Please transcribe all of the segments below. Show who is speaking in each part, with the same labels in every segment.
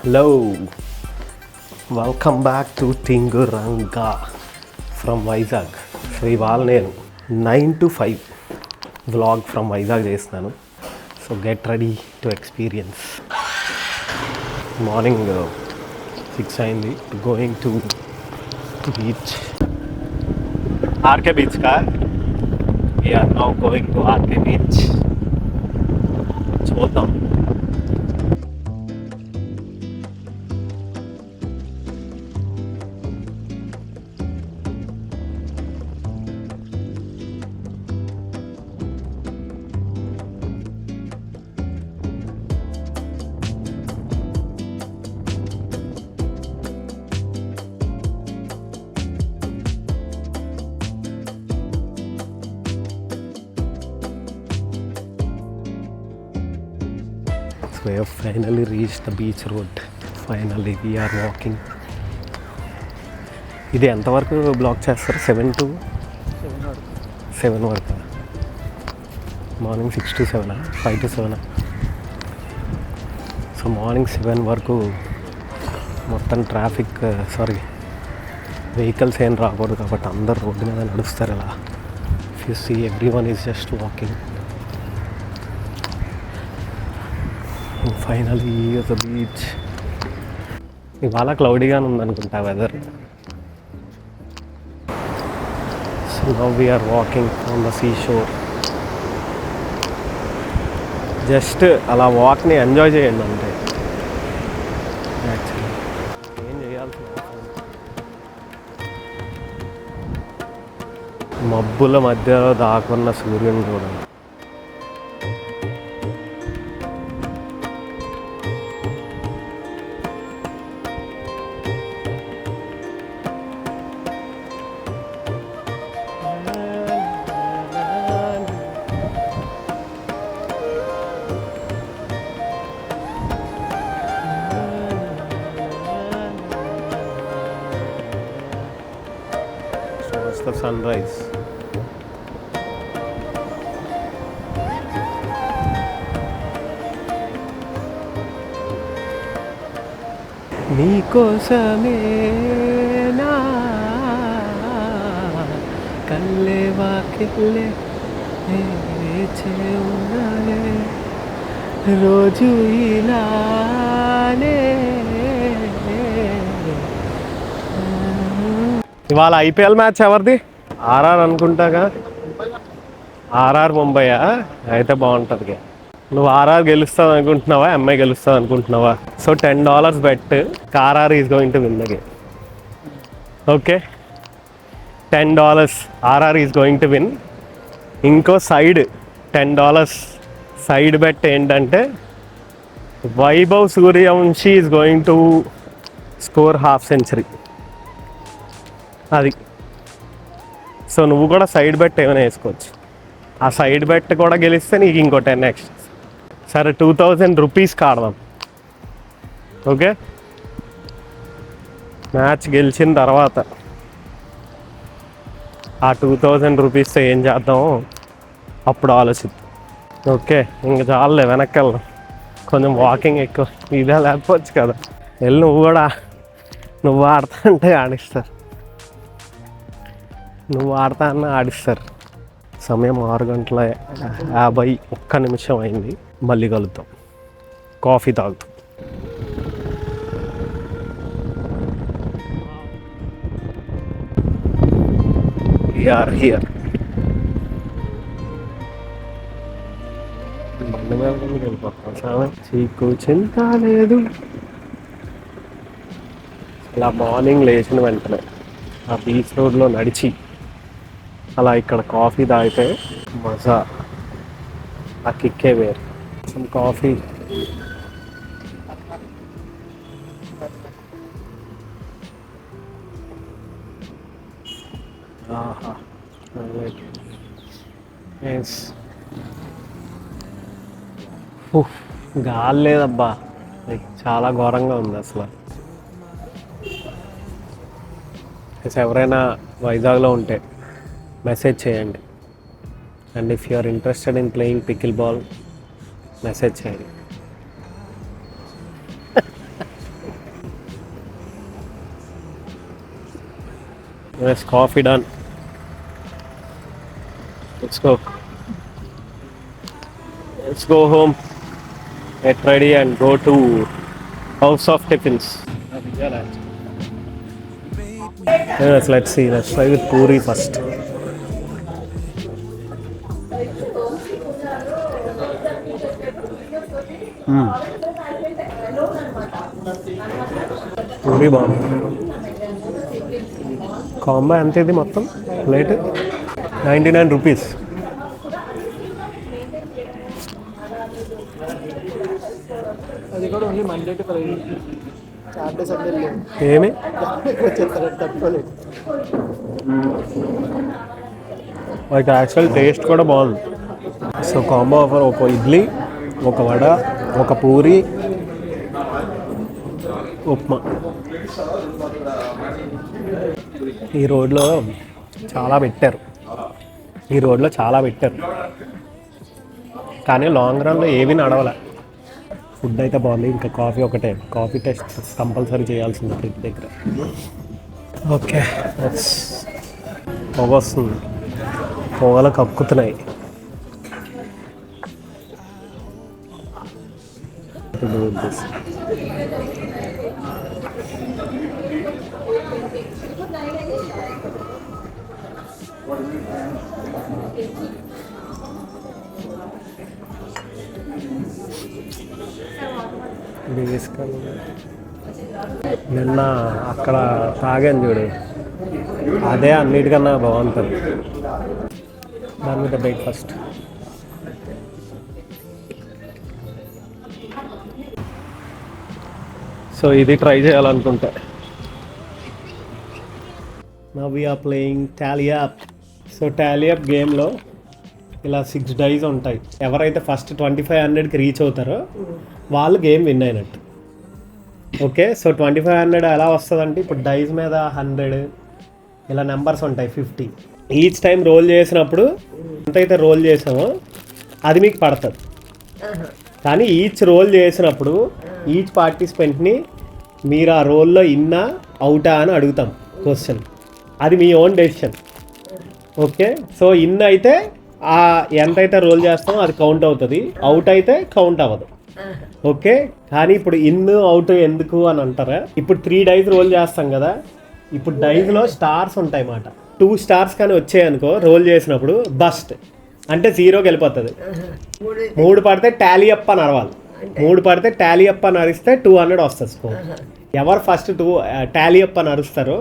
Speaker 1: Hello, welcome back to Tinguranga from Vizag. So ఇవాళ నేను 9 to 5 vlog from Vizag చేస్తున్నాను. So get ready to experience. Morning 6 అయింది. Going to beach, RK beach కా. We're now going to RK beach. చూద్దాం. We have finally reached the beach road. Finally we are walking. ఇది ఎంతవరకు black చేస్తారు? 7 to 7 వరకు. Morning 6 to 7, 5 to 7. So morning 7 వరకు మొత్తం traffic, vehicles ఏం రాకూడదు కాబట్టి అందరు రోడ్డు మీద నడుస్తారు. ఇలా if you see everyone is just walking. Finally the beach. ఇవాళ క్లౌడీగానే ఉందనుకుంటా weather. So now we're walking on the sea shore. Just అలా వాక్ని ఎంజాయ్ చేయండి అంతే. యాక్చువల్లీ ఏం చేయాల్సిన మబ్బుల మధ్యలో దాకున్న సూర్యుని చూడండి. The sunrise. నీకోసమే నా కళ్ళే వాకిళ్ళే ఉన్నానే రోజు ఇలానే. ఇవాళ ఐపీఎల్ మ్యాచ్ ఎవరిది? ఆర్ఆర్ అనుకుంటాగా. ఆర్ఆర్ ముంబైయా? అయితే బాగుంటుంది. నువ్వు ఆర్ఆర్ గెలుస్తుంది అనుకుంటున్నావా, ఎంఐ గెలుస్తుంది అనుకుంటున్నావా? So $10 bet. RR is going to win the game. Okay, $10 RR is going to win. ఇంకో సైడ్ $10 సైడ్ బెట్ ఏంటంటే Vaibhav Suryavanshi is going to score ½ century. అది. సో నువ్వు కూడా సైడ్ బెట్ ఏమైనా వేసుకోవచ్చు. ఆ సైడ్ బెట్ కూడా గెలిస్తే నీకు ఇంకో 10 ఎక్స్ట్రా. సరే, 2000 రూపీస్కి ఆడదాం. ఓకే, మ్యాచ్ గెలిచిన తర్వాత ఆ 2000 రూపీస్తో ఏం చేద్దామో అప్పుడు ఆలోచిద్దాం. ఓకే, ఇంక చాలులే, వెనక్కి వెళ్దాం. కొంచెం వాకింగ్ ఎక్కువ. ఇదే లేకపోవచ్చు కదా. వెళ్ళి నువ్వు ఆడతా అంటే ఆడిస్తారు. నువ్వు ఆడతా అన్న ఆడిస్తారు. సమయం 6:51 అయింది. మళ్ళీ కలుద్దాం. కాఫీ తాగుతాం. హియర్ వెళ్ళిపోతాం. చీకు చింత లేదు. ఇలా మార్నింగ్ లేచిన వెంటనే ఆ బీచ్ రోడ్లో నడిచి అలా ఇక్కడ కాఫీ తాగితే మజా, ఆ కిక్కే వేరు. కాఫీ గాలి లేదబ్బా, చాలా ఘోరంగా ఉంది అసలు. ఎవరైనా వైజాగ్లో ఉంటే మెసేజ్ చేయండి. And if you are interested in playing pickleball, message చేయండి. Yes, coffee done. Let's go. Let's go home, get ready and go to House of Tiffins. Yes, let's see. Let's try with puri first. Puri బాగుంది. Combo ఎంత ఇది మొత్తం plate? 99 rupees.
Speaker 2: అది కూడా only Monday to Friday, Saturday Sunday లేదు.
Speaker 1: ఏమి
Speaker 2: వచ్చేస్తారు తట్టుకోలేదు.
Speaker 1: వాటి యాక్చువల్ టేస్ట్ కూడా బాగుంది. సో కాంబో ఆఫర్ ఒక ఇడ్లీ, ఒక వడ, ఒక పూరి, ఉప్మా. ఈ రోడ్లో చాలా పెట్టారు, కానీ లాంగ్ రన్లో ఏవి నడవలే. ఫుడ్ అయితే బాగుంది. ఇంకా కాఫీ ఒకటే, కాఫీ టెస్ట్ కంపల్సరీ చేయాల్సింది ఫ్రిడ్జ్ దగ్గర. ఓకే, పొగ వస్తుంది, పొగలు కక్కుతున్నాయి. నిన్న అక్కడ తాగాను చూడు, అదే అన్నిటికన్నా బాగుంటుంది. దాని మీద బ్రేక్ఫాస్ట్. సో ఇది ట్రై చేయాలనుకుంటే. Now we are playing tally up. So tally up గేమ్లో ఇలా 6 డైస్ ఉంటాయి. ఎవరైతే ఫస్ట్ 2500కి రీచ్ అవుతారో వాళ్ళు గేమ్ విన్ అయినట్టు. ఓకే, సో 2500 ఎలా వస్తుందంటే, ఇప్పుడు డైస్ మీద 100 ఇలా నెంబర్స్ ఉంటాయి, 50. ఈచ్ టైం రోల్ చేసినప్పుడు ఎంతైతే రోల్ చేసామో అది మీకు పడుతుంది. కానీ ఈచ్ రోల్ చేసినప్పుడు ఈచ్ పార్టిసిపెంట్ని మీరు ఆ రోల్లో ఇన్నా అవుటా అని అడుగుతాం క్వశ్చన్. అది మీ own decision. Okay, so in అయితే ఎంతైతే రోల్ చేస్తామో అది కౌంట్ అవుతుంది, అవుట్ అయితే కౌంట్ అవ్వదు. ఓకే, కానీ ఇప్పుడు ఇన్ అవుట్ ఎందుకు అని అంటారా? ఇప్పుడు 3 డైస్ రోల్ చేస్తాం కదా, ఇప్పుడు డైస్లో స్టార్స్ ఉంటాయి అన్నమాట. 2 స్టార్స్ కానీ వచ్చాయనుకో రోల్ చేసినప్పుడు బస్ట్ అంటే 0కి వెళ్ళిపోతుంది. 3 పడితే టాలీ అప్ అని అరవాలి. 3 పడితే టాలీ అప్ అని అరిస్తే 200 వస్తుంది స్కోర్. ఎవరు ఫస్ట్ టాలీ అప్ అని అరుస్తారో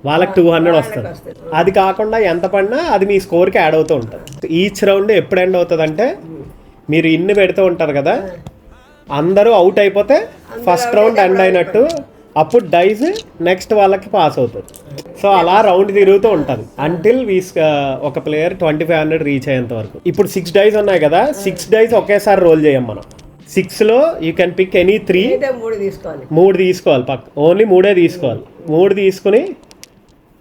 Speaker 1: వాళ్ళకి 200 వస్తుంది. అది కాకుండా ఎంత పడినా అది మీ స్కోర్కి యాడ్ అవుతూ ఉంటుంది. ఈచ్ రౌండ్ ఎప్పుడు ఎండ్ అవుతుంది అంటే, మీరు ఇన్ని పెడుతూ ఉంటారు కదా, అందరూ అవుట్ అయిపోతే ఫస్ట్ రౌండ్ ఎండ్ అయినట్టు. అప్పుడు డైస్ నెక్స్ట్ వాళ్ళకి పాస్ అవుతుంది. సో అలా రౌండ్ తిరుగుతూ ఉంటుంది అంటిల్ ఒక ప్లేయర్ 2500 రీచ్ అయ్యేంత వరకు. ఇప్పుడు 6 డైస్ ఉన్నాయి కదా, 6 డైస్ ఒకేసారి రోల్ చేయం మనం. 6లో యూ కెన్ పిక్ ఎనీ 3. 3 తీసుకోవాలి, ఓన్లీ 3 తీసుకోవాలి. 3 తీసుకుని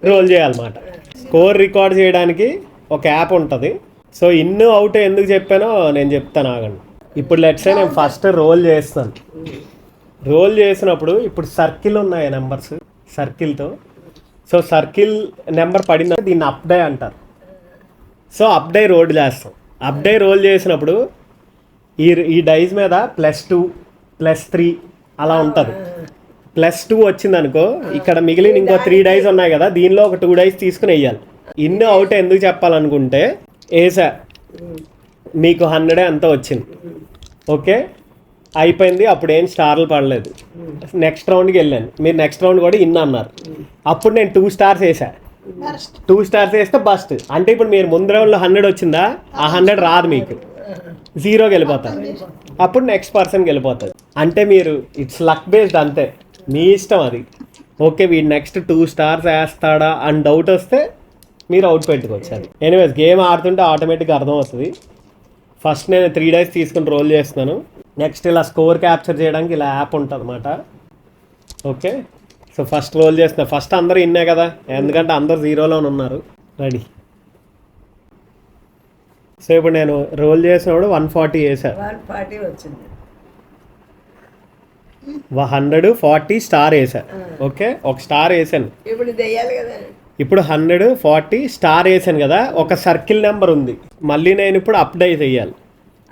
Speaker 1: రోల్ చేయాలన్నమాట. స్కోర్ రికార్డ్ చేయడానికి ఒక యాప్ ఉంటుంది. సో ఇన్ అవుట్ ఎందుకు చెప్పానో నేను చెప్తాను, ఆగండి. ఇప్పుడు లెట్స్ సే నేను ఫస్ట్ రోల్ చేస్తాను. రోల్ చేసినప్పుడు ఇప్పుడు సర్కిల్ ఉన్నాయి నెంబర్స్, సర్కిల్తో. సో సర్కిల్ నెంబర్ పడింది, దీన్ని అప్ డై అంటారు. సో అప్ డై రోల్ చేస్తాం. అప్ డై రోల్ చేసినప్పుడు ఈ డైస్ మీద +2 +3 అలా ఉంటుంది. +2 వచ్చిందనుకో, ఇక్కడ మిగిలిన ఇంకో 3 డైస్ ఉన్నాయి కదా, దీనిలో ఒక 2 డైస్ తీసుకుని వేయాలి. ఇన్ అవుట్ ఎందుకు చెప్పాలనుకుంటే, వేసా మీకు 100 అంతా వచ్చింది. ఓకే, అయిపోయింది. అప్పుడు ఏం స్టార్లు పడలేదు. నెక్స్ట్ రౌండ్కి వెళ్ళాను, మీరు నెక్స్ట్ రౌండ్ కూడా ఇన్ అన్నారు. అప్పుడు నేను 2 స్టార్స్ వేసా. 2 స్టార్స్ వేస్తే బస్ట్ అంటే ఇప్పుడు మీరు ముందు రౌండ్లో 100 వచ్చిందా, ఆ 100 రాదు, మీకు 0కి వెళ్ళిపోతారు. అప్పుడు నెక్స్ట్ పర్సన్కి వెళ్ళిపోతుంది. అంటే మీరు ఇట్స్ లక్ బేస్డ్, అంతే మీ ఇష్టం అది. ఓకే, వీడు నెక్స్ట్ 2 స్టార్స్ వేస్తాడా అని డౌట్ వస్తే మీరు అవుట్ పెట్టుకోవచ్చు. అది ఎనీవేస్ గేమ్ ఆడుతుంటే ఆటోమేటిక్గా అర్థమవుతుంది. ఫస్ట్ నేను 3 డైస్ తీసుకుని రోల్ చేస్తున్నాను. నెక్స్ట్ ఇలా స్కోర్ క్యాప్చర్ చేయడానికి ఇలా యాప్ ఉంటుంది అన్నమాట. ఓకే, సో ఫస్ట్ రోల్ చేస్తున్నా. ఫస్ట్ అందరూ ఇన్నే కదా, ఎందుకంటే అందరూ 0లో ఉన్నారు. రెడీ. సో ఇప్పుడు నేను రోల్ చేసినప్పుడు 140 వేసా.
Speaker 2: 140 వచ్చింది.
Speaker 1: 140 స్టార్ వేసా. ఓకే, ఒక స్టార్ వేసాను.
Speaker 2: ఇప్పుడు ఇది వేయాలి కదా,
Speaker 1: ఇప్పుడు 140 స్టార్ వేసాను కదా, ఒక సర్కిల్ నెంబర్ ఉంది. మళ్ళీ నేను ఇప్పుడు అప్ డైస్ వేయాలి.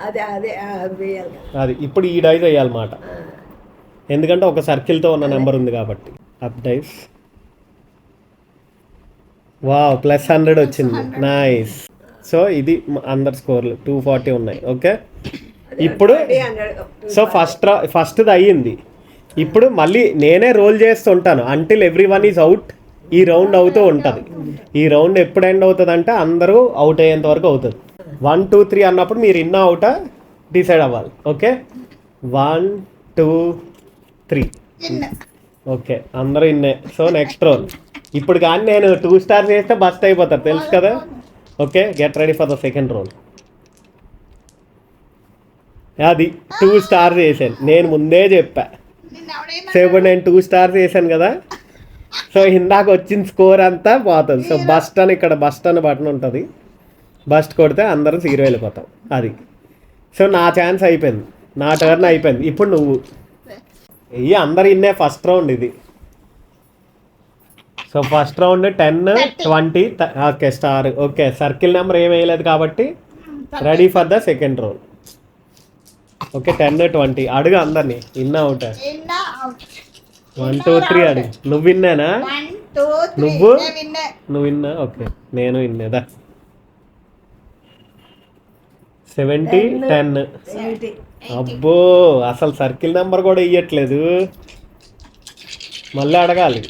Speaker 3: అదే అదే అది వేయాలి కదా.
Speaker 1: అది ఇప్పుడు ఈ డైస్ వేయాలన్నమాట, ఎందుకంటే ఒక సర్కిల్తో ఉన్న నెంబర్ ఉంది కాబట్టి. Up dice. వావ్, +100 వచ్చింది. నైస్. సో ఇది అందరి స్కోర్లు 240 ఉన్నాయి. ఓకే, ఇప్పుడు సో ఫస్ట్ది అయ్యింది. ఇప్పుడు మళ్ళీ నేనే రోల్ చేస్తుంటాను until every one is out. ఈ రౌండ్ అవుతూ ఉంటుంది. ఈ రౌండ్ ఎప్పుడు ఎండ్ అవుతుంది అంటే అందరూ అవుట్ అయ్యేంత వరకు అవుతుంది. 1 2 3 అన్నప్పుడు మీరు ఇన్ అవుటా డిసైడ్ అవ్వాలి. ఓకే, 1 2 3. ఓకే, అందరూ ఇన్నే. So next roll. ఇప్పుడు కానీ నేను 2 స్టార్స్ వేస్తే బస్ట్ అయిపోతారు, తెలుసు కదా. Okay, get ready for the second roll. అది 2 స్టార్స్ వేసాను, నేను ముందే చెప్పా. సో ఇప్పుడు నేను 2 స్టార్స్ వేసాను కదా, సో ఇందాక వచ్చిన స్కోర్ అంతా పోతుంది. సో బస్ట్ అని ఇక్కడ బస్ట్ అని బటన్ ఉంటుంది, బస్ట్ కొడితే అందరూ 0 వెళ్ళిపోతాం. అది. సో నా ఛాన్స్ అయిపోయింది, నా టర్న్ అయిపోయింది. ఇప్పుడు నువ్వు ఇవి అందరు ఇన్నే. ఫస్ట్ రౌండ్ ఇది. So first round 10 20. Okay, star. Okay, circle number ఏం వేయలేదు కాబట్టి ready for the second round. Okay, 10 20 అడుగు అందరినీ. ఇన్ అవుట్ 1 2 3 అడుగు. నువ్వు విన్నానా? నువ్వు విన్నా. ఓకే, నేను విన్నేదా. 70 10. అబ్బో, అసలు సర్కిల్ నెంబర్ కూడా ఇయ్యట్లేదు. మళ్ళీ అడగాలి.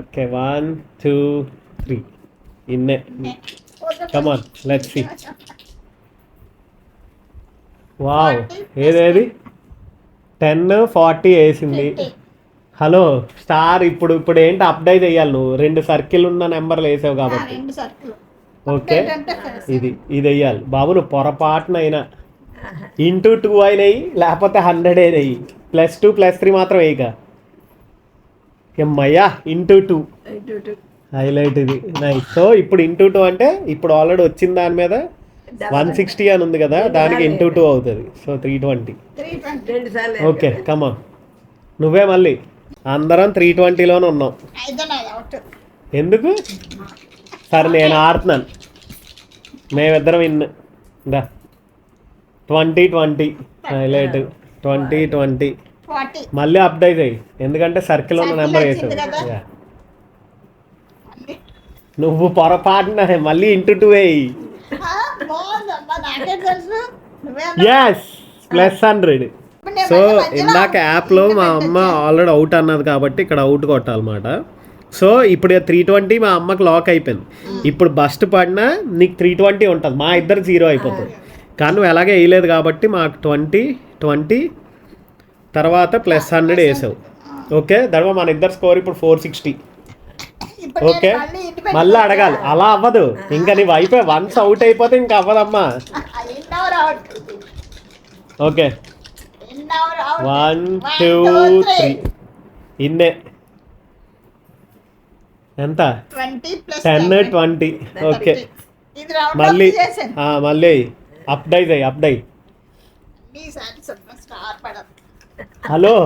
Speaker 1: ఓకే, 1 2 3 ఇన్నే. కమాన్, లెట్స్ సీ. వావ్, ఏదేది 10 40 వేసింది. Hello star. ఇప్పుడు ఏంటి అప్డైట్ వేయాలి నువ్వు. 2 సర్కిల్ ఉన్న నెంబర్లు వేసావు కాబట్టి. ఓకే, ఇది వేయాలి బాబు. నువ్వు పొరపాటునైనా ఇంటూ 2 అయినాయి, లేకపోతే 100 అయినాయి. +2 +3 మాత్రం వేయక. ఎమ్మయ్యా, ఇంటూ 2 హైలైట్. ఇది నైస్. సో ఇప్పుడు ఇంటూ 2 అంటే ఇప్పుడు ఆల్రెడీ వచ్చిన దాని మీద 160 అని ఉంది కదా, దానికి ఇంటూ 2 అవుతుంది. సో 320. ఓకే, కమాన్. నువ్వే మళ్ళీ. అందరం 320లోనే ఉన్నాం. ఎందుకు? సరే, నేను ఆడుతున్నాను. మేమిద్దరం దా 20 20 హైలైట్. 20 20 మళ్ళీ అప్డేట్ అయ్యి, ఎందుకంటే సర్కిల్ ఉన్న నెంబర్ వేసావు. నువ్వు పొరపాటున మళ్ళీ ఇంటూ 2 వేయి. ఎస్, +100. సో ఇందాక యాప్లో మా అమ్మ ఆల్రెడీ అవుట్ అన్నది కాబట్టి ఇక్కడ అవుట్ కొట్టాలన్నమాట. సో ఇప్పుడు 320 మా అమ్మకి లాక్ అయిపోయింది. ఇప్పుడు బస్ట్ పడినా నీకు 320 ఉంటుంది, మా ఇద్దరు 0 అయిపోతుంది. కానీ నువ్వు ఎలాగే వేయలేదు కాబట్టి మాకు 20 20 తర్వాత +100 వేసావు. ఓకే, దడవ మన ఇద్దరు స్కోర్ ఇప్పుడు 460. ఓకే, మళ్ళీ అడగాలి. అలా అవ్వదు, ఇంకా నీవు అయిపోయి వన్స్ అవుట్ అయిపోతే ఇంకా అవ్వదమ్మా. ఓకే, 1 2 3 ఇన్నే. ఎంత? 10 20. ఓకే, మళ్ళీ అప్డైట్ అయ్యి. హలో,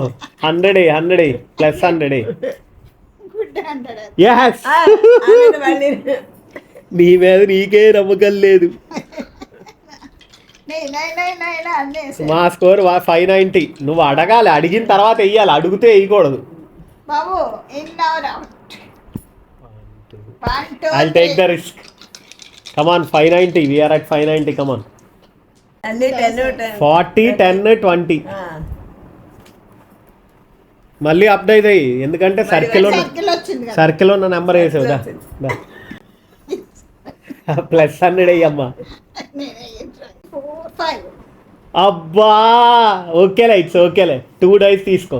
Speaker 1: 100 +100. ఎస్, నీ మీద నీకే నమ్మకం లేదు. మా స్కోర్ 590. నువ్వు అడగాలి, అడిగిన తర్వాత వెయ్యాలి, అడిగితే వేయకూడదు. I'll take the risk. Come on, 590. We are at 590. Come on. 40 10 20. మళ్ళీ అప్డేట్ అయ్యి, ఎందుకంటే సర్కిల్ ఉన్న నెంబర్ వేసావు. +100 అయ్యమ్మా. అబ్బా, ఓకేలే, ఇట్స్ ఓకేలే. 2 డైస్ తీసుకో.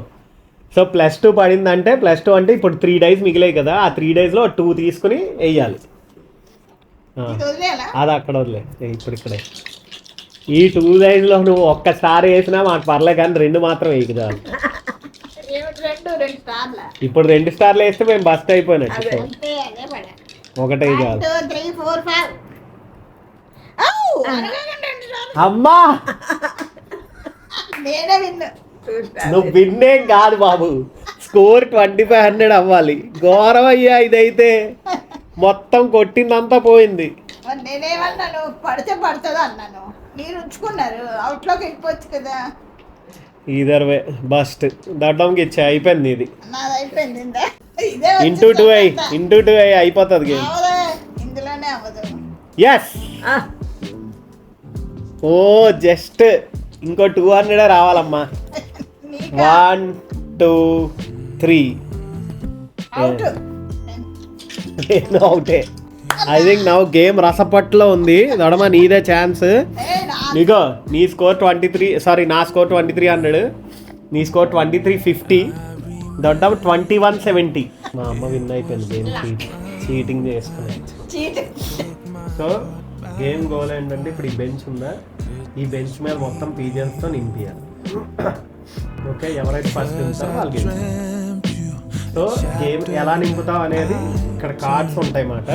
Speaker 1: సో +2 పడిందంటే +2 అంటే ఇప్పుడు 3 డైస్ మిగిలాయి కదా, ఆ 3 డైస్లో 2 తీసుకుని వేయాలి. అది అక్కడ వదిలే, ఇప్పుడు ఇక్కడే. ఈ 2 డైస్లో నువ్వు ఒక్కసారి వేసినా మాకు పర్లే, కానీ 2 మాత్రం వేయకు చాలు. ఇప్పుడు 2 స్టార్లు వేస్తే మేము బస్ట్ అయిపోయినట్టు. ఒకటే చాలు. అమ్మా, నువ్వు విన్నేం కాదు బాబు, స్కోర్ 2500 అవ్వాలి. ఘోరం అయ్యా ఇదైతే, మొత్తం కొట్టిందంతా పోయింది.
Speaker 4: మరి నేనేమన్నాను, పడితే పడుతుంది అన్నాను, మీరు ఉంచుకున్నారు, అవుట్లోకి వెళ్ళిపోవచ్చు కదా.
Speaker 1: ఈధర్ వే బస్ట్ దడ్డంకి ఇచ్చా, అయిపోయింది ఇది.
Speaker 4: నాది అయిపోయింది ఇందా. ఇదే
Speaker 1: ఇంటూ టూ అయిపోతుంది గేమ్.
Speaker 4: అవదే, ఇందులోనే అవ్వదు.
Speaker 1: ఎస్, ఓ జస్ట్ ఇంకో 200 రావాలమ్మా.
Speaker 4: నీకా
Speaker 1: 1 2 3
Speaker 4: అవుట్.
Speaker 1: నేను అవుటే. ఐ థింక్ నౌ గేమ్ రసపట్లో ఉంది. దొడమ నీదే ఛాన్స్. నీకో నీ స్కోర్ 23, సారీ నా స్కోర్ 2300, నీ స్కోర్ 2350, దొడ్డం 2170. మా అమ్మ విన్ అయిపోయింది గేమ్, చీటింగ్ చేసుకునే.
Speaker 4: చీట్.
Speaker 1: సో గేమ్ గోల్ ఏంటంటే ఇప్పుడు ఈ బెంచ్ ఉందా, ఈ బెంచ్ మీద మొత్తం పీజియన్స్తో నింపియాలి. ఓకే, ఎవరైతే ఫస్ట్ నింపుతారో వాళ్ళు గెలుస్తారు. సో గేమ్ ఎలా నింపుతాం అనేది ఇక్కడ కార్డ్స్ ఉంటాయి అన్నమాట.